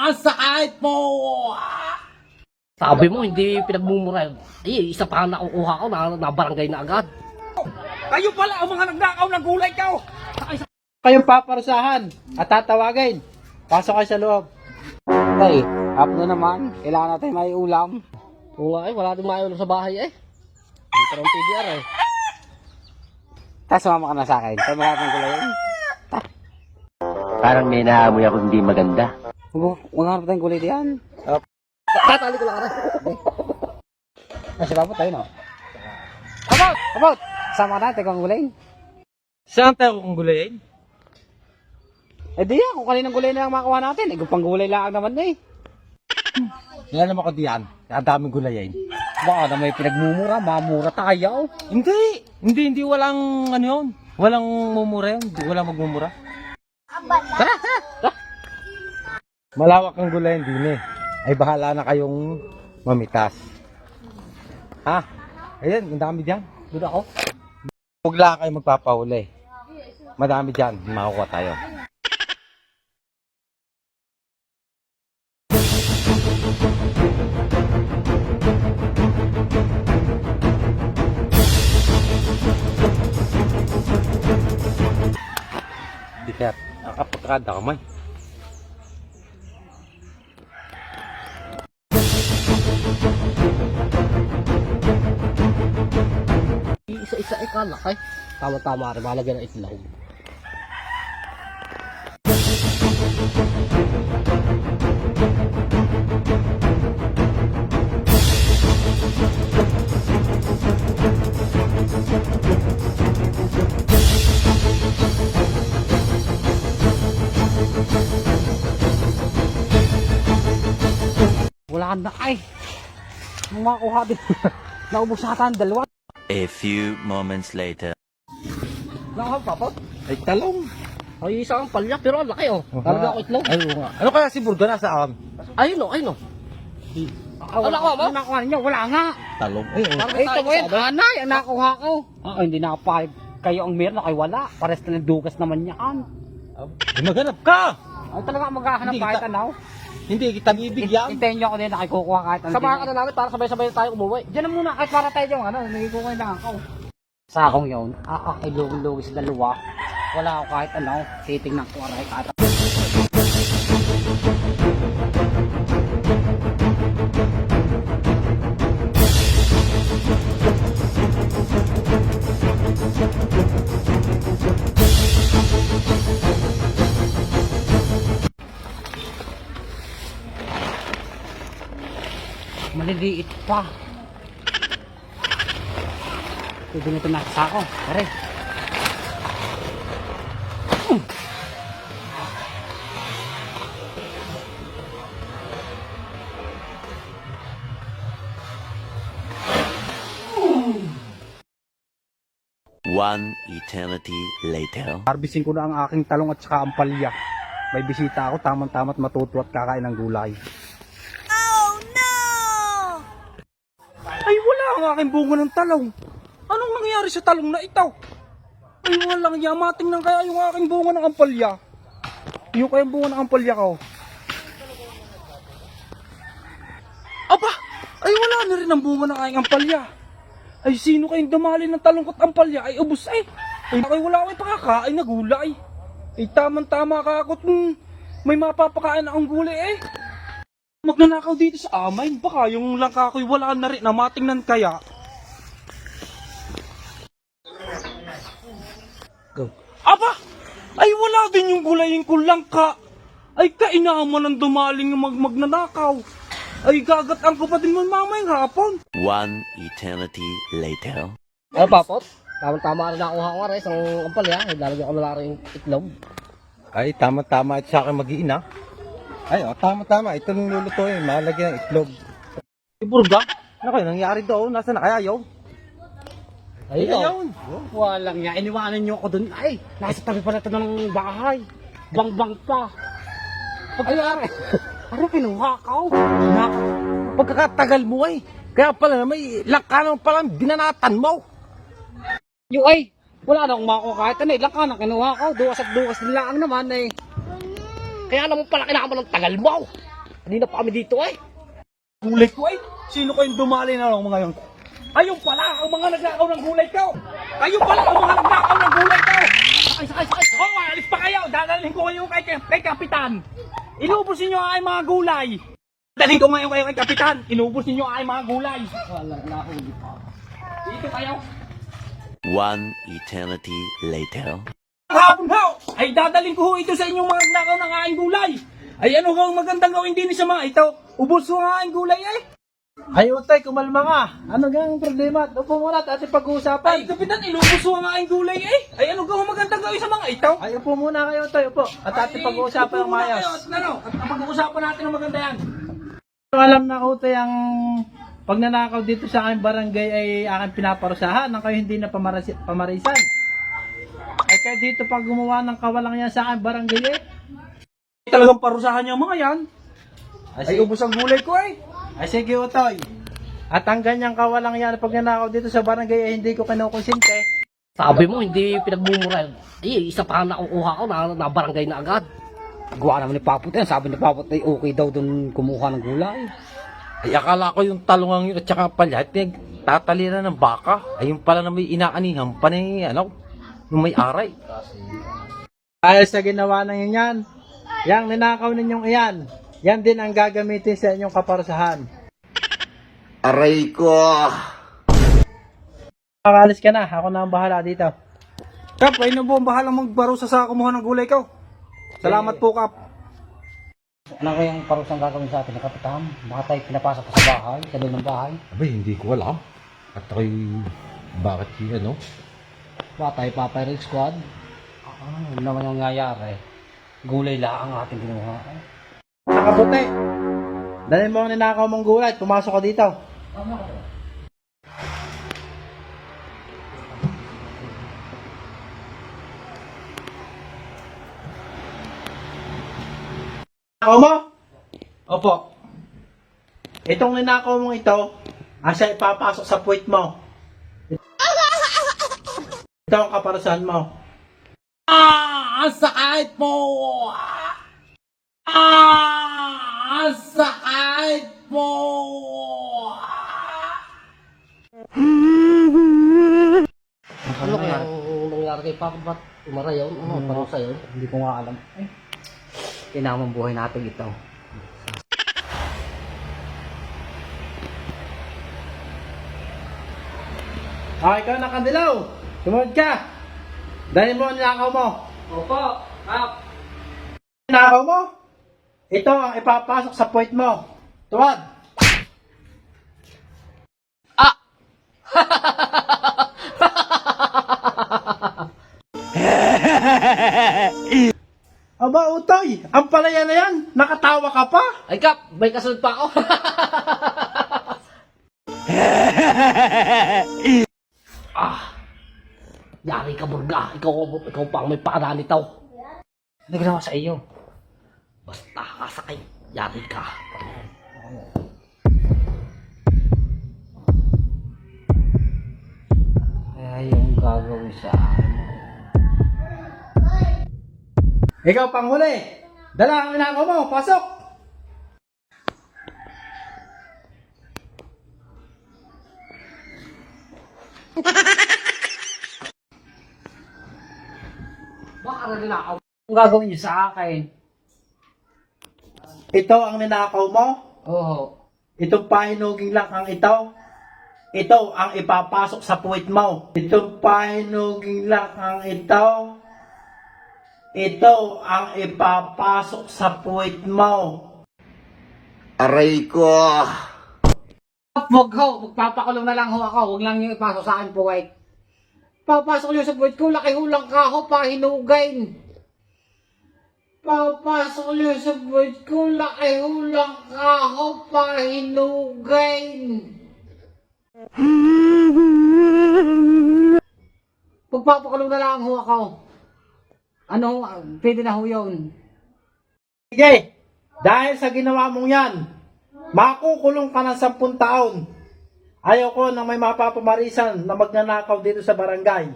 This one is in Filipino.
ang sakit po! Sabi mo, hindi pinagmumura yun. Ay, isa pa ang nakukuha ko, na barangay na agad. Kayo pala ang mga nagnakaw ng gulay ko! Kayong paparusahan at tatawagin. Pasok kayo sa loob. Tay, up na naman. Kailangan natin may ulam. Oo nga wala din maayon sa bahay eh. Hindi pa ng PDR eh. Tapos sumama ka na sa akin. Tayo maghanap ng gulay. Parang may naamoy ako hindi maganda. Maghanap tayong gulay diyan. Tatali ko lang ka rin. Kasi bago tayo, no? About! Sama ka na, tayo kong gulay. Saan tayo kung gulayin? Eh di yan, kung kaninang gulay na lang makuha natin. Eh, kung pang gulay lang naman eh. Yan naman ko diyan. Ang daming gulayin. Baka na may pinagmumura, mamura tayo. Hindi walang ano yun. Walang mumura yun. Walang magmumura. Malawak ang gulayin din eh. Ay bahala na kayong mamitas. Ha? Ayan, ang dami dyan. Doon ako. Huwag lang kayo magpapahuli. Madami dyan. Makukuha tayo. Di kaya nakapagkada ka man. Isa-isa ikalakay. Tama-tama rin, malagyan ng itlog. Wala na ay. Nung makuha din. Naubos ata ang dalawa. A few moments later. Nakakapapot. Ay talong. Ay, isa ang palya, pero ang laki oh. Talaga ako itlog. Ay, oo nga. Ano kaya si Burga nasaan? Ayun oh, ayun oh. Ano nakuha mo? Ang nakuha ninyo, wala nga. Talong. Ay, oo. Parang Ay, ito tayo mo yun, sa ano? anay, ang nakuha ko. Hindi nakapahib. Kayo ang meron, kayo wala. Pares na ng dugas naman yan. Ay, maghanap ka! Ay, talaga maghahanap Hindi kahit kita- ano. Hindi kita bibigyan. Hintayin nyo ako din, nakikukuha kahit ano. Samahan ka na namin para sabay-sabay tayo umuwi. Diyan na muna, kahit para tayo dyan, nagikukuha lang ako. Sa akong yun, ay lugi sa dalawa. Wala ako kahit ano, titingnan ko aray kahit ano. Maliliit pa. Pwede nito nasa sako. Tara. One eternity later. Harvesting ko na ang aking talong at saka ang palya. May bisita ako, tamang-tama't matuto at kakain ng gulay. Ay, wala ang aking bunga ng talong. Anong nangyari sa talong na ito? Ay, walang yamating nang kaya yung aking bunga ng ampalya. Yung kayang bunga ng ampalya ko. Aba! Ay, wala na rin ang bunga ng aking ampalya. Ay, sino kayong dumali ng talong at ampalya? Ay, ubos ay. Ay, wala akong pakakain na gulay. Ay, tamang-tama ka ako kung may mapapakain akong gulay eh. Magnanakaw dito sa amin. Baka yung langka ko'y wala na rin na matingnan kaya. Go. Aba! Ay wala din yung gulayin ko langka. Ay kainaman ng dumaling magnanakaw. Ay gagatang ko pa din mo mamayang hapon. One eternity later. Ano papot? Tama-tama rin nakuha ko nga rin, isang kampalya. Lalagyan ko na lang rin itlog. Ay tama-tama at sa akin mag-iina. Ay oh, tama-tama. Ito nung lulutuin. Malagyan ng itlog. Burga? Ano kayo nangyari doon? Nasaan na kaya yun? Ayun. Walang nga, iniwanan nyo ako dun. Ay, nasa tabi pala ito ng bahay. Bang-bang pa. Ay, ano kinuha ka? Pagkakatagal mo eh. Kaya pala may langka naman pala binanatan mo. Yung ay, wala na akong makuha kahit ano. Ilang ka na kinuha ko. Duwas at duwas nila ang naman eh. Kaya naman pala kinakaman ng tagal mo. Hindi na pa kami dito ay. Gulay ko ay. Sino kayong dumali na lang mga yun? Ayun pala ang mga nagnakaw ng gulay ko. Ayun pala ang mga nagnakaw ng gulay ko. Sakay. Oh, alis pa kayo. Dadalhin ko kayo kay Kapitan. Inuubusin nyo ang mga gulay. Dalhin ko ngayon kayo kay Kapitan. Inuubusin nyo ang mga gulay. Wala na ako hindi pa. Dito kayo. One eternity later. Hapon ho! Ay dadalhin ko ho ito sa inyong mga nagnakaw ng aking gulay. Ay ano ho magandang gawin din sa mga ito? Ubos ho ang aking gulay ay. Ay, utay, kumalma ka. Ano gang problema? Upo muna at ating Ay pag-uusapan. Kapitan, inubos ho ang aking gulay ay. Ay ano ho magandang gawin sa mga ito? Ay, upo muna kayo, utay, upo. At ating pag-uusapan ng mayas. At pag-uusapan natin ng maganda yan. Alam na utay ang pagnanakaw dito sa aking barangay ay aking pinaparusahan nang kayo hindi na pamarisan. Ay kayo dito pag gumawa ng kawalang yan sa aking barangay eh. Talagang parusahan niya mga yan. Ay Ay, ubos ang gulay ko ay. ay sige utay. At ang ganyang kawalang yan pag nanakaw dito sa barangay ay hindi ko kinukonsinte. Sabi mo, hindi pinagmumura. Eh, isa pa nakukuha ko na barangay na agad. Gawa naman ni Papot yan. Sabi ni Papot ay okay daw dun kumuha ng gulay. Ay akala ko yung talungang yun at saka palya tataliran ng baka. Ay yung pala na may inaanihan pa ni ano, yung may aray. Dahil sa ginawa ng yan, yang ninakaw ninyong iyan, yan din ang gagamitin sa inyong kaparusahan. Aray ko! Makalis ka na, ako na ang bahala dito. Kap, ay na po ang bahalang magbarusa sa kumuha ng gulay ko. Salamat po Kap. Ano kayang parusang gagawin sa atin na Kapitan? Baka tayo pinapasok pa sa bahay, sa loob ng bahay. Abay, hindi ko alam. At ako'y bakit yung ano? Baka tayo papayrig squad. Ano naman ang nangyayari? Gulay lang ang ating kinuha. Nakabuti. Dahil mo ang ninakaw mong gulay, pumasok ka dito. Ninakaw mo? Opo. Itong ninakaw mong ito, asa ipapasok sa puwit mo. Ito ang kaparusahan mo. Ang sakit po! Ang sakit po! Ano kaya ang nangyari kay Papa? Ba't umara yun? Ano, parusa yun? Hindi ko nga alam. Kailangan buhay natin ito. Okay, ikaw nakadilaw. Sumunod ka. Dahil mo ang ninakaw mo. Opo, Kap. Ninakaw mo? Ito ang ipapasok sa puwit mo. Tuwad. Aba, utoy. Ang palaya na yan. Nakatawa ka pa. Ay Kap, may kasunod pa ako. Yari ka burga. Ikaw pa ang may pakana nito. Ano ginawa sa iyo? Basta kasakay. Yari ka. Kaya yung gagawin sa akin. Ikaw panghuli. Dala ang ninakaw mo. Pasok. Baka na nila ako. Ang gagawin niyo sa akin? Ito ang ninakaw mo. Oo. Itong pahinuging lang ang ito. Ito ang ipapasok sa puwit mo. Itong pahinuging lang ang ito. Ito ang ipapasok sa puwit mo. Aray ko! Wag ho, magpapakulong na lang ho ako. Huwag lang yung ipasok sa akin po, White. Papasok niyo sa buwit ko, laki hulang ka ho, pahinugain. Papasok niyo sa buwit ko, laki hulang ka ho, pahinugain. Magpapakulong na lang ho ako. Ano, pwede na ho yun. Sige, dahil sa ginawa mong yan, makukulong ka ng 10 taon. Ayaw ko nang may mapapamarisan na magnanakaw dito sa barangay.